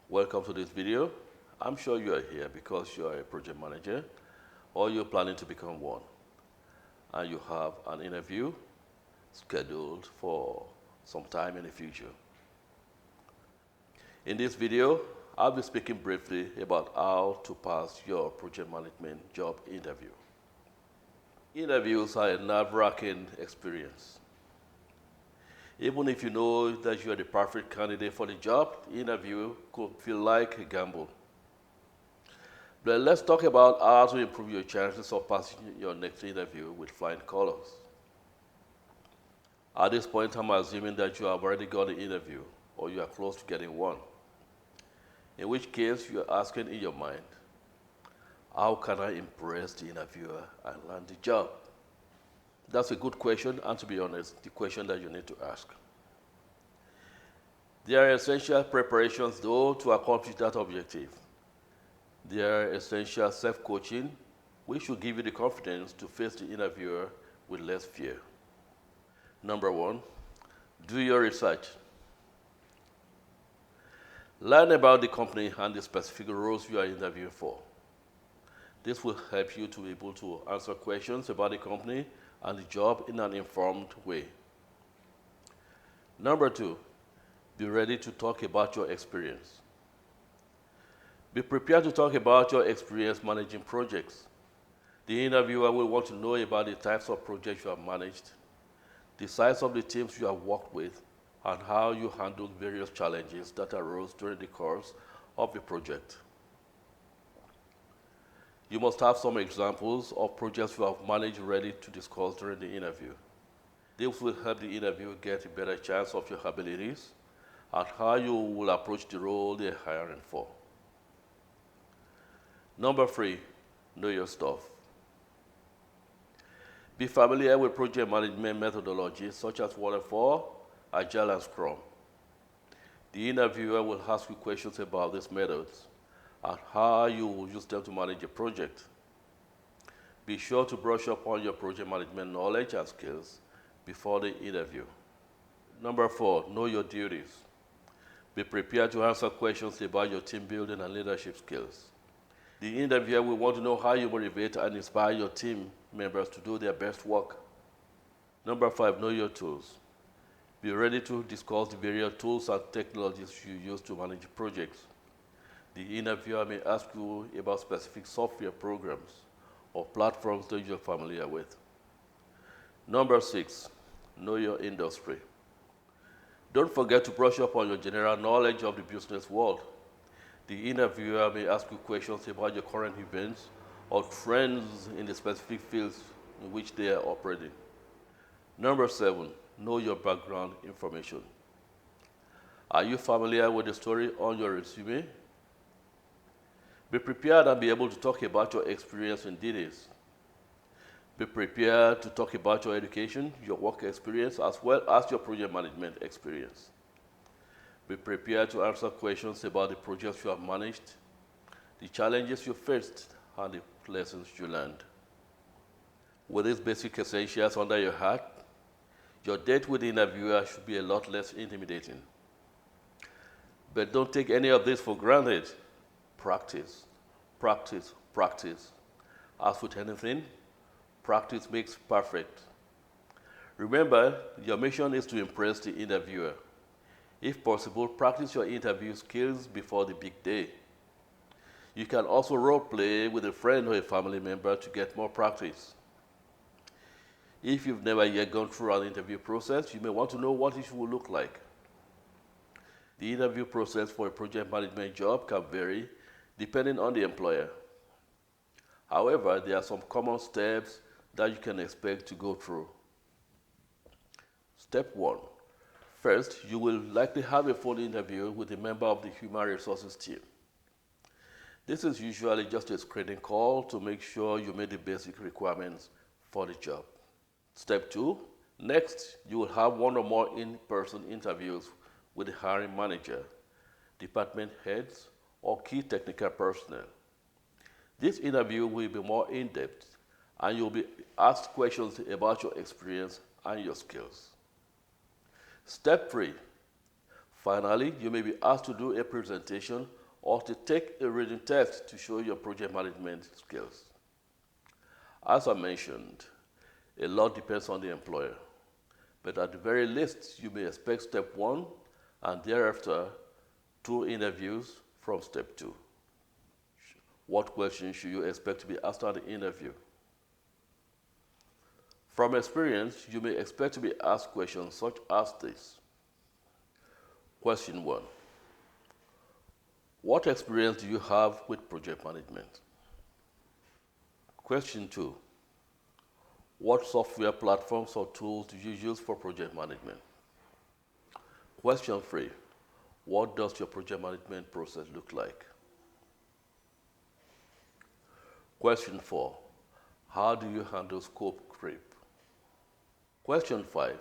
Welcome to this video. I'm sure you are here because you are a project manager or you're planning to become one and you have an interview scheduled for some time in the future. In this video, I'll be speaking briefly about how to pass your project management job interview. Interviews are a nerve-wracking experience. Even if you know that you are the perfect candidate for the job, the interview could feel like a gamble. But let's talk about how to improve your chances of passing your next interview with flying colors. At this point, I'm assuming that you have already got the interview or you are close to getting one. In which case, you are asking in your mind, how can I impress the interviewer and land the job? That's a good question, and to be honest, the question that you need to ask. There are essential preparations, though, to accomplish that objective. There are essential self-coaching, which will give you the confidence to face the interviewer with less fear. Number one, do your research. Learn about the company and the specific roles you are interviewing for. This will help you to be able to answer questions about the company and the job in an informed way. Number two, be ready to talk about your experience. Be prepared to talk about your experience managing projects. The interviewer will want to know about the types of projects you have managed, the size of the teams you have worked with, and how you handled various challenges that arose during the course of the project. You must have some examples of projects you have managed ready to discuss during the interview. This will help the interviewer get a better chance of your abilities and how you will approach the role they're hiring for. Number three, know your stuff. Be familiar with project management methodologies such as Waterfall, Agile, and Scrum. The interviewer will ask you questions about these methods and how you will use them to manage a project. Be sure to brush up on your project management knowledge and skills before the interview. Number four, know your duties. Be prepared to answer questions about your team building and leadership skills. The interviewer will want to know how you motivate and inspire your team members to do their best work. Number five, know your tools. Be ready to discuss the various tools and technologies you use to manage projects. The interviewer may ask you about specific software programs or platforms that you're familiar with. Number six, know your industry. Don't forget to brush up on your general knowledge of the business world. The interviewer may ask you questions about your current events or trends in the specific fields in which they are operating. Number seven, know your background information. Are you familiar with the story on your resume? Be prepared and be able to talk about your experience in details. Be prepared to talk about your education, your work experience, as well as your project management experience. Be prepared to answer questions about the projects you have managed, the challenges you faced, and the lessons you learned. With these basic essentials under your hat, your date with the interviewer should be a lot less intimidating. But don't take any of this for granted. Practice, practice, practice. As with anything, practice makes perfect. Remember, your mission is to impress the interviewer. If possible, practice your interview skills before the big day. You can also role play with a friend or a family member to get more practice. If you've never yet gone through an interview process, you may want to know what it will look like. The interview process for a project management job can vary depending on the employer. However, there are some common steps that you can expect to go through. Step one. First, you will likely have a phone interview with a member of the human resources team. This is usually just a screening call to make sure you meet the basic requirements for the job. Step two. Next, you will have one or more in-person interviews with the hiring manager, department heads, or key technical personnel. This interview will be more in-depth, and you'll be asked questions about your experience and your skills. Step three, Finally, you may be asked to do a presentation or to take a reading test to show your project management skills. As I mentioned, a lot depends on the employer, but at the very least, you may expect step 1 and thereafter 2 interviews from step 2. What questions should you expect to be asked at the interview? From experience, you may expect to be asked questions such as this. Question 1. What experience do you have with project management? Question 2. What software platforms or tools do you use for project management? Question 3. What does your project management process look like? Question 4. How do you handle scope creep? Question 5.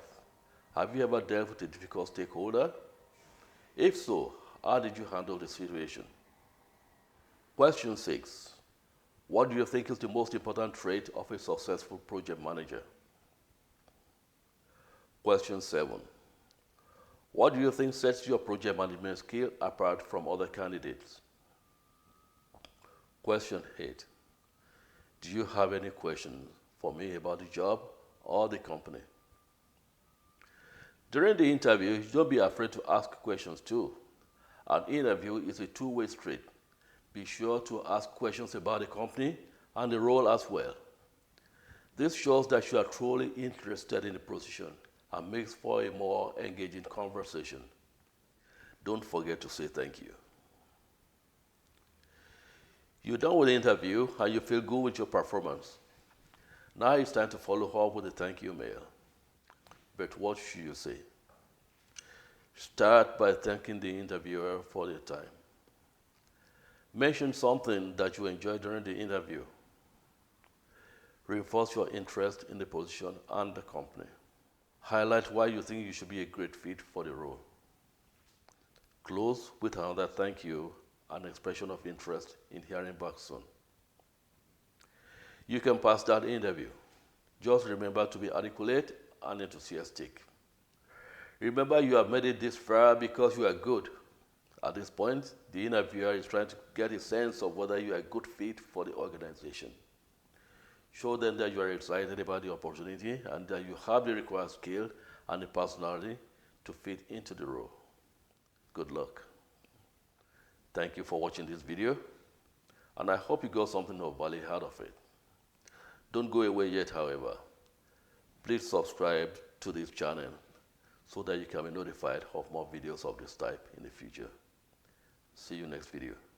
Have you ever dealt with a difficult stakeholder? If so, how did you handle the situation? Question 6. What do you think is the most important trait of a successful project manager? Question 7. What do you think sets your project management skill apart from other candidates? Question 8. Do you have any questions for me about the job or the company? During the interview, don't be afraid to ask questions too. An interview is a two-way street. Be sure to ask questions about the company and the role as well. This shows that you are truly interested in the position and makes for a more engaging conversation. Don't forget to say thank you. You're done with the interview and you feel good with your performance. Now it's time to follow up with a thank you mail. But what should you say? Start by thanking the interviewer for their time. Mention something that you enjoyed during the interview. Reinforce your interest in the position and the company. Highlight why you think you should be a great fit for the role. Close with another thank you and expression of interest in hearing back soon. You can pass that interview. Just remember to be articulate and enthusiastic. Remember, you have made it this far because you are good. At this point, the interviewer is trying to get a sense of whether you are a good fit for the organization. Show them that you are excited about the opportunity and that you have the required skill and the personality to fit into the role. Good luck. Thank you for watching this video, and I hope you got something of value out of it. Don't go away yet, however. Please subscribe to this channel so that you can be notified of more videos of this type in the future. See you next video.